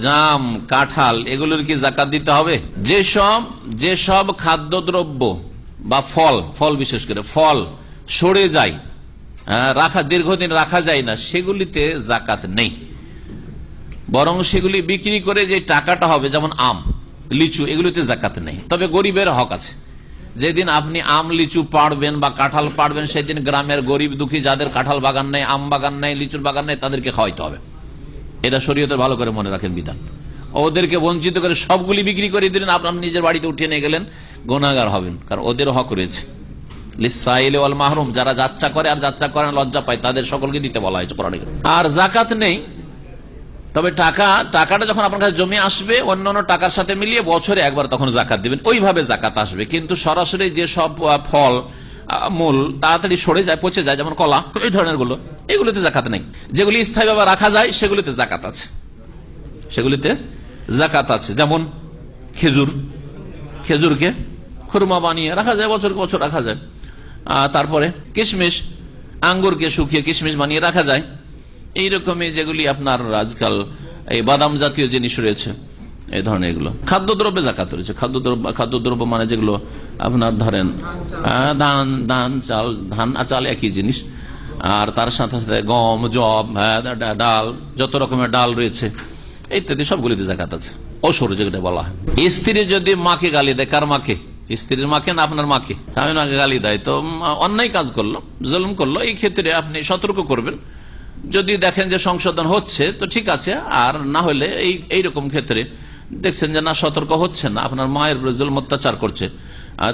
জাম, কাঁঠাল, এগুলোর কি জাকাত দিতে হবে? যেসব খাদ্যদ্রব্য বা ফল বিশেষ করে ফল সরে যায়, দীর্ঘদিন রাখা যায় না, সেগুলিতে জাকাত নেই। বরং সেগুলি বিক্রি করে যে টাকাটা হবে, যেমন আম, লিচু, এগুলিতে জাকাত নেই। তবে গরিবের হক আছে। যেদিন আপনি আম, লিচু পাড়বেন বা কাঁঠাল পাড়বেন, সেদিন গ্রামের গরিব দুঃখী যাদের কাঁঠাল বাগান নেই, আম বাগান নেই, লিচুর বাগান নেই, তাদেরকে খাওয়াইতে হবে। এটা শরীয়তের ভালো করে মনে রাখেন বিধান। ওদেরকে বঞ্চিত করে সবগুলি বিক্রি করে দিলেন, আপনার নিজের বাড়িতে উঠিয়ে নিয়ে গেলেন, গুনাহগার হবেন। কারণ ওদের হক রয়েছে। লিসাইল ওয়াল মাহরুম, যারা যাচ্চা করে আর যাচ্চা করে লজ্জা পায়, তাদের সকলকে দিতে বলা হয়েছে কোরআনে। আর জাকাত নেই। তবে টাকাটা যখন আপনার কাছে জমি আসবে, অন্যান্য টাকার সাথে মিলিয়ে বছরে একবার তখন জাকাত দিবেন, ওইভাবে জাকাত আসবে। কিন্তু সরাসরি যে সব ফল মূল তাড়াতাড়ি সরে যায়, পচে যায়, যেমন কলা, এই ধরনের গুলো, এগুলোতে জাকাত নেই। যেগুলি স্থায়ীভাবে রাখা যায় সেগুলিতে জাকাত আছে, যেমন খেজুরকে খুরমা বানিয়ে রাখা যায়, বছর বছর রাখা যায়। তারপরে কিশমিশ, আঙ্গুরকে শুকিয়ে কিশমিশ বানিয়ে রাখা যায়। এইরকমই যেগুলি আপনার আজকাল এই বাদাম জাতীয় জিনিস রয়েছে, এই ধরনের এগুলো খাদ্যদ্রব্যে জাকাত রয়েছে। খাদ্যদ্রব্য মানে যেগুলো আপনার ধরেন ধান আর চাল একই জিনিস, আর তার সাথে সাথে গম, জব, ডাল, যত রকমের ডাল রয়েছে ইত্যাদি, সবগুলিতে জাকাত আছে। অসর যেটা বলা হয়। স্ত্রী যদি মাকে গালি দেয়, কার মাকে? স্ত্রীর মাকে না আপনার মাকে? স্বামী মাকে গালি দেয় তো অন্যায় কাজ করলো, জুলুম করলো। এই ক্ষেত্রে আপনি সতর্ক করবেন। যদি দেখেন যে সংশোধন হচ্ছে তো ঠিক আছে, আর না হলে এইরকম ক্ষেত্রে দেখছেন যে না, সতর্ক হচ্ছে না, আপনার মায়ের জুলুম অত্যাচার করছে,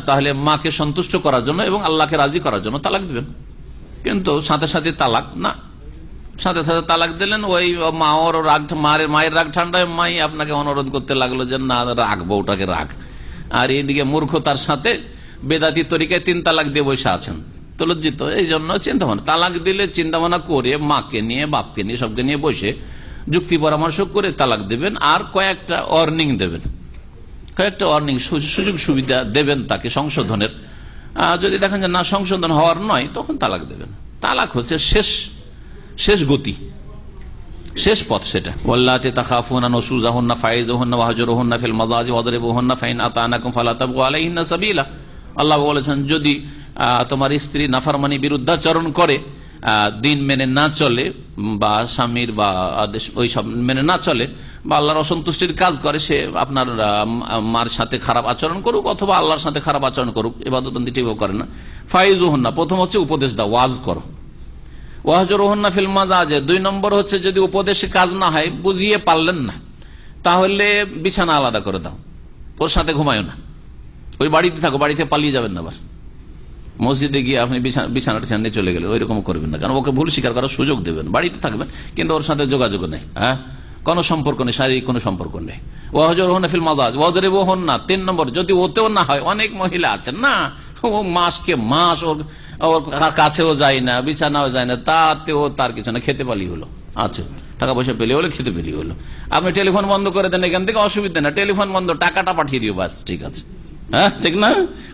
তাহলে মাকে সন্তুষ্ট করার জন্য এবং আল্লাহকে রাজি করার জন্য তালাক দিবেন। কিন্তু সাথে সাথে তালাক না, সাথে সাথে তালাক দিলেন, ওই মায়ের রাগ ঠান্ডায় মাই আপনাকে অনুরোধ করতে লাগলো যে না, রাগ, বউটাকে রাগ। আর এইদিকে মূর্খতার সাথে বেদাতি তরিকায় 3 তালাক দিয়ে বসে আছেন, তো লজ্জিত। এই জন্য চিন্তা ভাবনা, তালাক দিলে চিন্তা ভাবনা করে মাকে নিয়ে, বাপকে নিয়ে, সবকে নিয়ে বসে যুক্তি পরামর্শ করে তালাক দেবেন। আর কয়েকটা ওয়ার্নিং দেবেন, সুযোগ সুবিধা দেবেন তাকে সংশোধনের। যদি দেখেন যে না, সংশোধন হওয়ার নয়, তখন তালাক দেবেন। তালাক হচ্ছে শেষ গতি, শেষ পথ। সেটা ওয়াল্লাতি তাখাফুনা নুশুজাহুন্না ফাইযুহুন্না ওয়াহজুরুহুন্না ফিল মাযাজি ওয়াদরিবুহুন্না ফাইন আতানাকুম ফালা তাবগু আলাইহিন্না সাবিলা। আল্লাহ বলেছেন, যদি তোমার স্ত্রী নাফরমানি, বিরুদ্ধাচরণ করে, দিন মেনে না চলে, বা স্বামীর বা আদেশ ওই সব মেনে না চলে, বা আল্লাহর অসন্তুষ্টির কাজ করে, সে আপনার মার সাথে খারাপ আচরণ করুক অথবা আল্লাহর সাথে খারাপ আচরণ করুক, ইবাদতবন্দি ঠিকভাবে করে না, ফাইযুহুন্না, প্রথম হচ্ছে উপদেশ দাও, ওয়াজ করো। ওয়াহজুরুহুন্না ফিল মাযাজি, 2 নম্বর হচ্ছে যদি উপদেশে কাজ না হয়, বুঝিয়ে পারলেন না, তাহলে বিছানা আলাদা করে দাও, ওর সাথে ঘুমায়ও না, ওই বাড়িতে থাকো, বাড়িতে পালিয়ে যাবেন না। আবার মসজিদে গিয়ে আপনি বিছানাটা নিয়ে চলে গেলেন, ওই রকম করবেন না, কারণ ওকে ভুল স্বীকার করার সুযোগ দেবেন। বাড়িতে থাকবেন কিন্তু ওর সাথে যোগাযোগ নেই, কোনো সম্পর্ক নেই, শারীরিক কোনো সম্পর্ক নেই। ওয়াহজুরুহুন্না ফিল মাযাজি ওয়াদরিবুহুন্না, 3 নম্বর, যদি ওতেও না হয়, অনেক মহিলা আছেন না, ও মাসকে মাস ওর কাছেও যায় না, বিছানাও যায় না, তাতেও তার কিছু না, খেতে পালি হলো, আচ্ছা টাকা পয়সা পেলে হলো, খেতে পেলি হলো। আপনি টেলিফোন বন্ধ করে দেন, এখান থেকে অসুবিধা না, টেলিফোন বন্ধ, টাকাটা পাঠিয়ে দিও, বাস, ঠিক আছে। ঠিক না?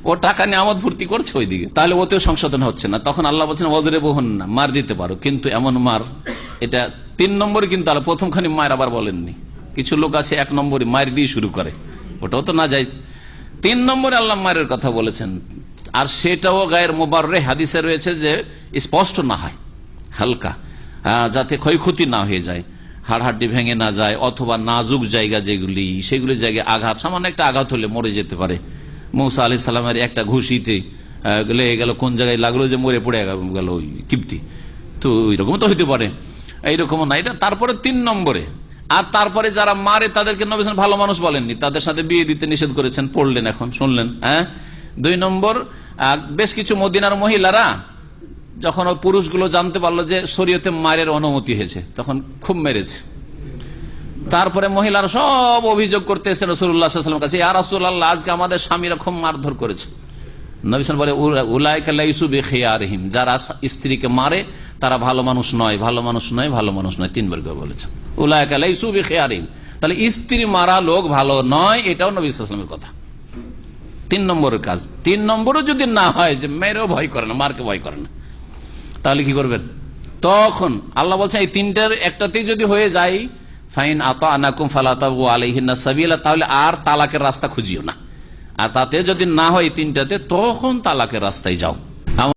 ও টাকা নিয়ে আমোদ ফুর্তি করছে ওইদিকে, তাহলে ওতেও সংশোধন হচ্ছে না। তখন আল্লাহ বলছেন ওয়াদরিবুহুন্না, মার দিতে পারো, কিন্তু এমন মার, এটা 3 নম্বরে, কিন্তু আল্লাহ প্রথমখানি মায়ের আবার বলেননি। কিছু লোক আছে 1 নম্বরে মায়ের দিয়ে শুরু করে, ওটাও তো না যায়। 3 নম্বরে আল্লাহ মায়ের কথা বলেছেন, আর সেটাও গায়ের মুবাররে, হাদিসে রয়েছে যে স্পষ্ট না হয়, হালকা, যাতে ক্ষয়ক্ষতি না হয়ে যায়, হাড়হাড্ডি ভেঙে না যায়, অথবা নাজুক জায়গা যেগুলি, সেগুলি জায়গায় আঘাত, সামান্য একটা আঘাত হলে মরে যেতে পারে। মূসা আলাইহিস সালামের একটা ঘুষিতে লেগে গেল, কোন জায়গায় লাগলো যে মরে পড়ে গেল ওই কিপ্তি, তো ওইরকম তো হইতে পারে, এইরকম না। এটা তারপরে 3 নম্বরে। আর তারপরে যারা মারে তাদেরকে নবী সাল্লাল্লাহু আলাইহি ওয়াসাল্লাম ভালো মানুষ বলেননি, তাদের সাথে বিয়ে দিতে নিষেধ করেছেন, পড়লেন, এখন শুনলেন। 2 নম্বর, বেশ কিছু মদিনার মহিলারা যখন ওই পুরুষগুলো জানতে পারলো যে শরীয়তে মায়ের অনুমতি হয়েছে, তখন খুব মেরেছে। তারপরে মহিলারা সব অভিযোগ করতে এসে রাসূলুল্লাহ সাল্লাল্লাহু আলাইহি ওয়াসাল্লামের কাছে, ইয়া রাসূলুল্লাহ, আজকে আমাদের স্বামীরা খুব মারধর করেছে। নবী সাল্লাল্লাহু আলাইহি ওয়াসাল্লাম বলে, উলাইকা লাইসু বিখিয়ারিহিম, যারা স্ত্রীকে মারে তারা ভালো মানুষ নয়, ভালো মানুষ নয়, ভালো মানুষ নয়, 3 বার করে বলেছেন, উলাইকা লাইসু বিখিয়ারিহিম। তাহলে স্ত্রী মারা লোক ভালো নয়, এটাও নবী সাল্লাল্লাহু আলাইহি ওয়াসাল্লামের কথা। 3 নম্বরের কাজ। 3 নম্বরও যদি না হয়, যে মেয়েরও ভয় করে না, মারকে ভয় করে না, তাহলে কি করবেন? তখন আল্লাহ বলছেন এই 3টার একটাতেই যদি হয়ে যায়, ফাইন আতানাকুম ফালা তাবগু আলাইহিন্না সাবিলা, তাহলে আর তালাকের রাস্তা খুঁজিও না। আর তাতে যদি না হয় তিনটাতে, তখন তালাকের রাস্তায় যাও।